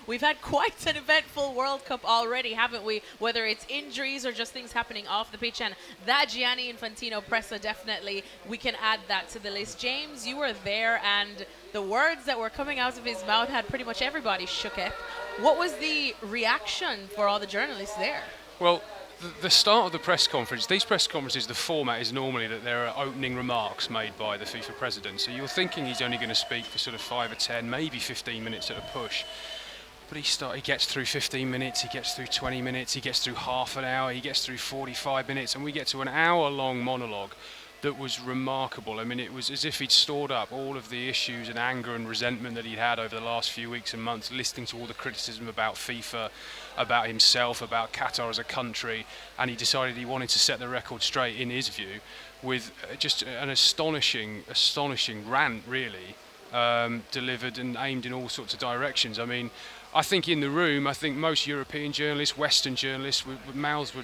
we've had quite an eventful World Cup already, haven't we? Whether it's injuries or just things happening off the pitch. And that Gianni Infantino presser, definitely, we can add that to the list. James, you were there, and the words that were coming out of his mouth had pretty much everybody shook it. What was the reaction for all the journalists there? Well, the start of the press conference, these press conferences, the format is normally that there are opening remarks made by the FIFA president. So you're thinking he's only going to speak for sort of 5 or 10, maybe 15 minutes at a push. But he gets through 15 minutes, he gets through 20 minutes, he gets through half an hour, he gets through 45 minutes, and we get to an hour-long monologue that was remarkable. I mean, it was as if he'd stored up all of the issues and anger and resentment that he'd had over the last few weeks and months, listening to all the criticism about FIFA, about himself, about Qatar as a country, and he decided he wanted to set the record straight, in his view, with just an astonishing rant, really, delivered and aimed in all sorts of directions. I mean, I think in the room, I think most European journalists, Western journalists, mouths were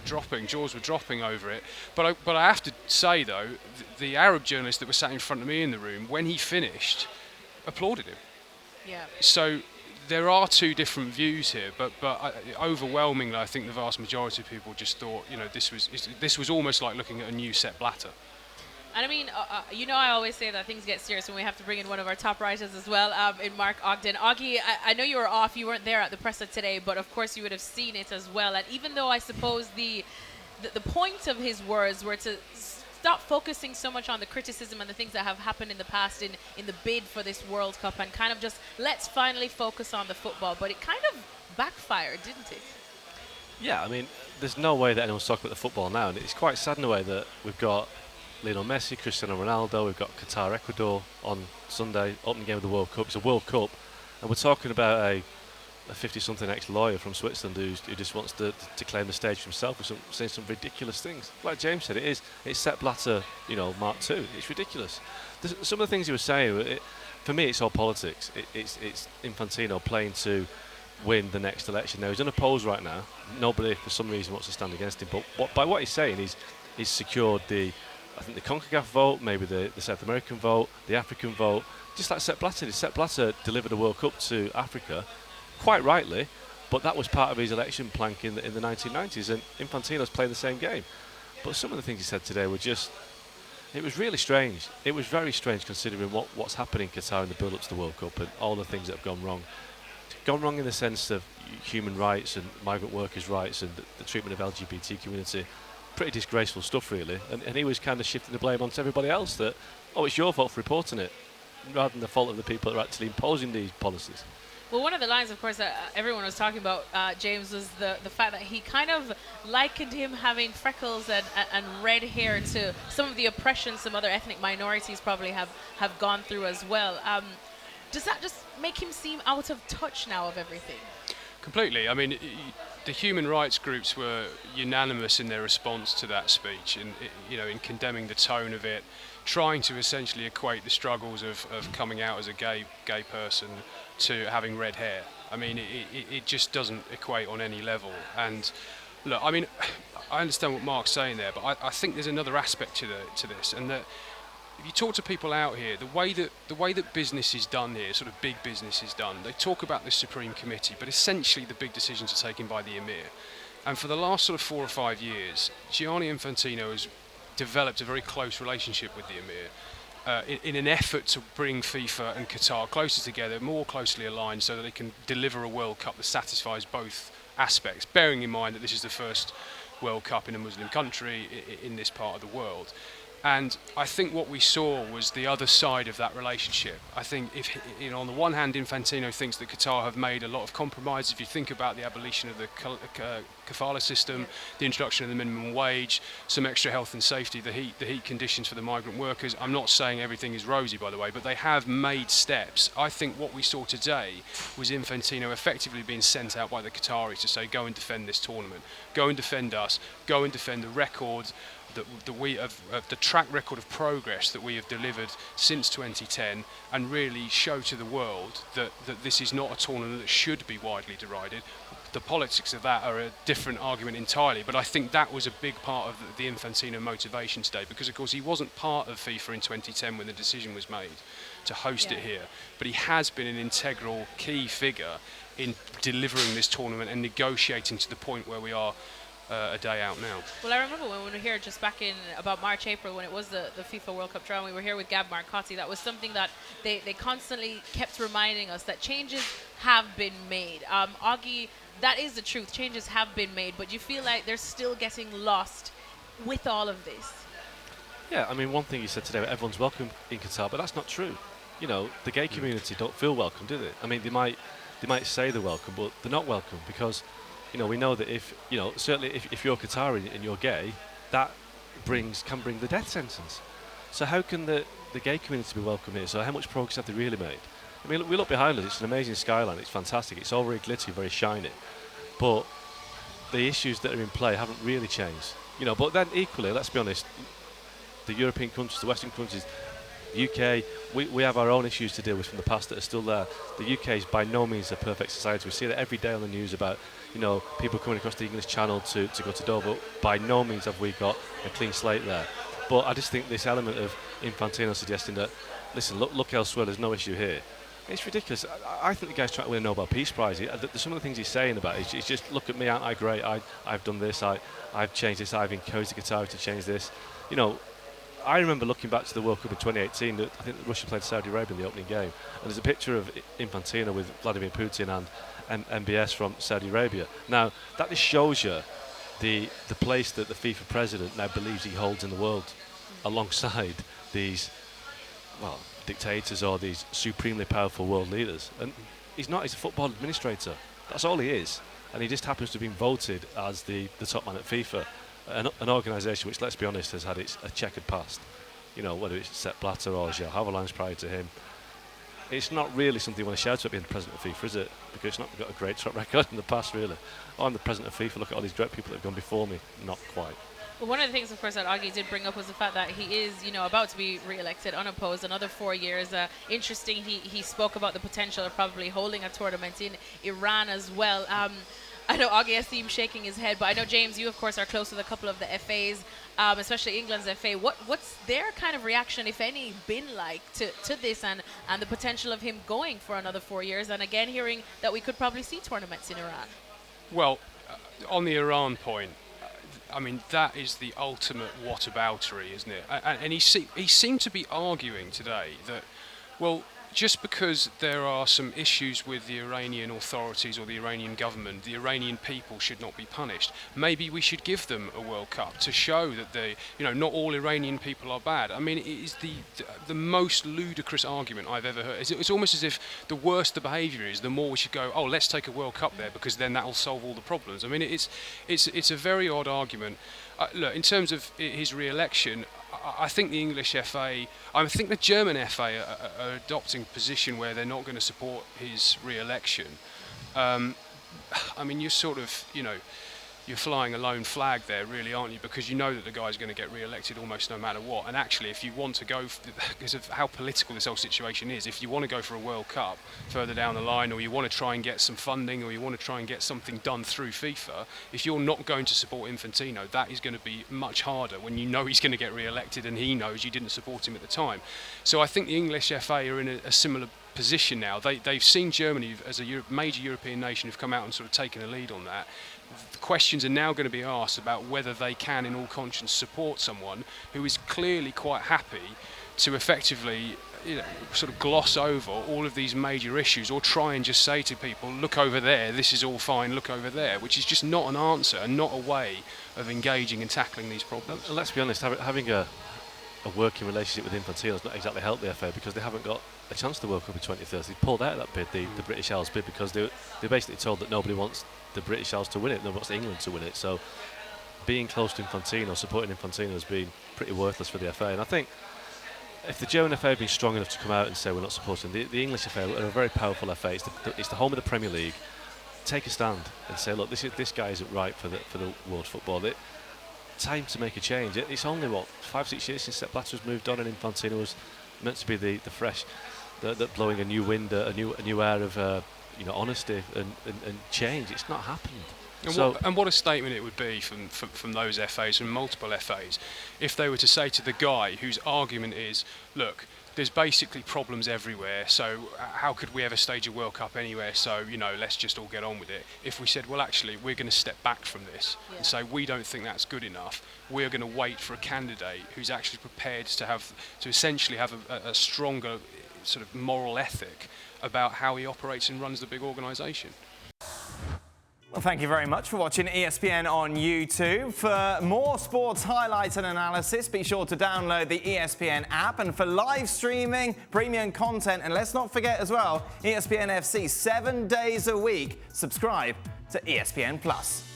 dropping, jaws were dropping over it. But I have to say, though, the Arab journalists that were sat in front of me in the room, when he finished, applauded him. Yeah. So there are two different views here, but overwhelmingly, I think the vast majority of people just thought, this was almost like looking at a new Sepp Blatter. And I mean, I always say that things get serious when we have to bring in one of our top writers as well, in Mark Ogden. Augie, I know you were off, you weren't there at the presser today, but of course you would have seen it as well. And even though I suppose the point of his words were to stop focusing so much on the criticism and the things that have happened in the past in the bid for this World Cup, and kind of just let's finally focus on the football. But it kind of backfired, didn't it? Yeah, I mean, there's no way that anyone's talking about the football now, and it's quite sad in a way that we've got Lionel Messi, Cristiano Ronaldo, we've got Qatar, Ecuador on Sunday, opening game of the World Cup. It's a World Cup, and we're talking about a 50-something ex-lawyer from Switzerland who just wants to claim the stage for himself with saying some ridiculous things. Like James said, it's Sepp Blatter, Mark II. It's ridiculous. Some of the things he was saying, for me, it's all politics. It's Infantino playing to win the next election. Now, he's unopposed right now. Nobody, for some reason, wants to stand against him. But by what he's saying, he's secured the CONCACAF vote, maybe the South American vote, the African vote, just like Sepp Blatter did. Sepp Blatter delivered a World Cup to Africa, quite rightly, but that was part of his election plank in the 1990s, and Infantino's playing the same game. But some of the things he said today were just, it was really strange. It was very strange considering what's happening in Qatar in the build-up to the World Cup and all the things that have gone wrong. Gone wrong in the sense of human rights and migrant workers' rights and the treatment of LGBT community. Pretty disgraceful stuff, really, and he was kind of shifting the blame onto everybody else that, it's your fault for reporting it, rather than the fault of the people that are actually imposing these policies. Well, one of the lines, of course, that everyone was talking about, James, was the fact that he kind of likened him having freckles and red hair to some of the oppression some other ethnic minorities probably have gone through as well. Does that just make him seem out of touch now of everything? Completely. I mean, the human rights groups were unanimous in their response to that speech, in condemning the tone of it, trying to essentially equate the struggles of coming out as a gay person to having red hair. I mean, it just doesn't equate on any level. And look, I mean, I understand what Mark's saying there, but I think there's another aspect to this, and that if you talk to people out here, the way that business is done here, sort of big business is done, they talk about the Supreme Committee, but essentially the big decisions are taken by the Emir. And for the last sort of 4 or 5 years, Gianni Infantino has developed a very close relationship with the Emir in an effort to bring FIFA and Qatar closer together, more closely aligned, so that they can deliver a World Cup that satisfies both aspects, bearing in mind that this is the first World Cup in a Muslim country in this part of the world. And I think what we saw was the other side of that relationship. I think on the one hand, Infantino thinks that Qatar have made a lot of compromises. If you think about the abolition of the kafala system, the introduction of the minimum wage, some extra health and safety, the heat conditions for the migrant workers. I'm not saying everything is rosy, by the way, but they have made steps. I think what we saw today was Infantino effectively being sent out by the Qataris to say, go and defend this tournament, go and defend us, go and defend the record that we have, the track record of progress that we have delivered since 2010, and really show to the world that this is not a tournament that should be widely derided. The politics of that are a different argument entirely, but I think that was a big part of the Infantino motivation today, because of course he wasn't part of FIFA in 2010 when the decision was made to host it here, but he has been an integral key figure in delivering this tournament and negotiating to the point where we are a day out now. Well, I remember when we were here just back in about March, April, when it was the FIFA World Cup draw, and we were here with Gab Marcotti. That was something that they constantly kept reminding us that changes have been made. Augie, that is the truth. Changes have been made, but you feel like they're still getting lost with all of this. Yeah, I mean, one thing you said today, everyone's welcome in Qatar, but that's not true. You know, the gay community don't feel welcome, do they? I mean, they might say they're welcome, but they're not welcome because, you know, we know that if, you know, certainly if you're Qatari and you're gay, that can bring the death sentence. So how can the gay community be welcome here? So how much progress have they really made? I mean, we look behind us, it's an amazing skyline, it's fantastic, it's all very glittery, very shiny, but the issues that are in play haven't really changed. You know, but then equally, let's be honest, the European countries, the Western countries, the UK, we have our own issues to deal with from the past that are still there. The UK is by no means a perfect society. We see that every day on the news about, you know, people coming across the English Channel to go to Dover. By no means have we got a clean slate there. But I just think this element of Infantino suggesting that, listen, look elsewhere, there's no issue here. It's ridiculous. I think the guy's trying to win a Nobel Peace Prize. Some of the things he's saying about it, it's just, look at me, aren't I great? I've done this, I've changed this, I've encouraged the Qatari to change this. You know, I remember looking back to the World Cup in 2018, I think Russia played Saudi Arabia in the opening game, and there's a picture of Infantino with Vladimir Putin and MBS from Saudi Arabia. Now, that just shows you the place that the FIFA president now believes he holds in the world, alongside these, well, dictators or these supremely powerful world leaders. And he's a football administrator. That's all he is. And he just happens to have been voted as the top man at FIFA. An organisation which, let's be honest, has had a checkered past. You know, whether it's Sepp Blatter or Gio Haverlands prior to him. It's not really something you want to shout about being the president of FIFA, is it? Because it's not got a great track record in the past, really. Oh, I'm the president of FIFA, look at all these great people that have gone before me. Not quite. Well, one of the things, of course, that Augie did bring up was the fact that he is, you know, about to be re-elected unopposed another 4 years. Interesting, he spoke about the potential of probably holding a tournament in Iran as well. I know Augie, I see him shaking his head, but I know, James, you, of course, are close with a couple of the FAs, especially England's FA. What's their kind of reaction, if any, been like to this and the potential of him going for another 4 years? And again, hearing that we could probably see tournaments in Iran. Well, on the Iran point, I mean, that is the ultimate whataboutery, isn't it? And he seemed to be arguing today that, well, just because there are some issues with the Iranian authorities or the Iranian government, the Iranian people should not be punished. Maybe we should give them a World Cup to show that not all Iranian people are bad. I mean, it is the most ludicrous argument I've ever heard. It's almost as if the worse the behaviour is, the more we should go, oh, let's take a World Cup there because then that'll solve all the problems. I mean, it's a very odd argument. Look, in terms of his re-election, I think the English FA, I think the German FA are adopting a position where they're not going to support his re-election. I mean, you're sort of, you're flying a lone flag there, really, aren't you? Because you know that the guy's going to get re-elected almost no matter what. And actually, if you want to go, because of how political this whole situation is, if you want to go for a World Cup further down the line, or you want to try and get some funding, or you want to try and get something done through FIFA, if you're not going to support Infantino, that is going to be much harder when you know he's going to get re-elected and he knows you didn't support him at the time. So I think the English FA are in a similar position now. They've seen Germany as a major European nation who've come out and sort of taken a lead on that. The questions are now going to be asked about whether they can, in all conscience, support someone who is clearly quite happy to effectively, sort of gloss over all of these major issues, or try and just say to people, look over there, this is all fine, look over there, which is just not an answer and not a way of engaging and tackling these problems. And let's be honest, having a working relationship with Infantino has not exactly helped the FA, because they haven't got a chance to World Cup in 2030. They pulled out of that bid, the British Isles bid, because they're basically told that nobody wants the British Isles to win it, nobody wants England to win it. So being close to Infantino, supporting Infantino, has been pretty worthless for the FA. And I think if the German FA had been strong enough to come out and say we're not supporting, the English FA are a very powerful FA. It's the home of the Premier League. Take a stand and say, look, this guy isn't right for the world football. Time to make a change. It's only 5-6 years since Sepp Blatter has moved on, and Infantino was meant to be the fresh, that blowing a new wind, a new air of honesty and change. It's not happened. And what a statement it would be from those FAs, from multiple FAs, if they were to say to the guy whose argument is, look, there's basically problems everywhere, so how could we ever stage a World Cup anywhere? So, you know, let's just all get on with it. If we said, well, actually, we're going to step back from this and say we don't think that's good enough, we're going to wait for a candidate who's actually prepared to essentially have a stronger sort of moral ethic about how he operates and runs the big organisation. Well, thank you very much for watching ESPN on YouTube. For more sports highlights and analysis, be sure to download the ESPN app. And for live streaming, premium content, and let's not forget as well, ESPN FC 7 days a week. Subscribe to ESPN Plus.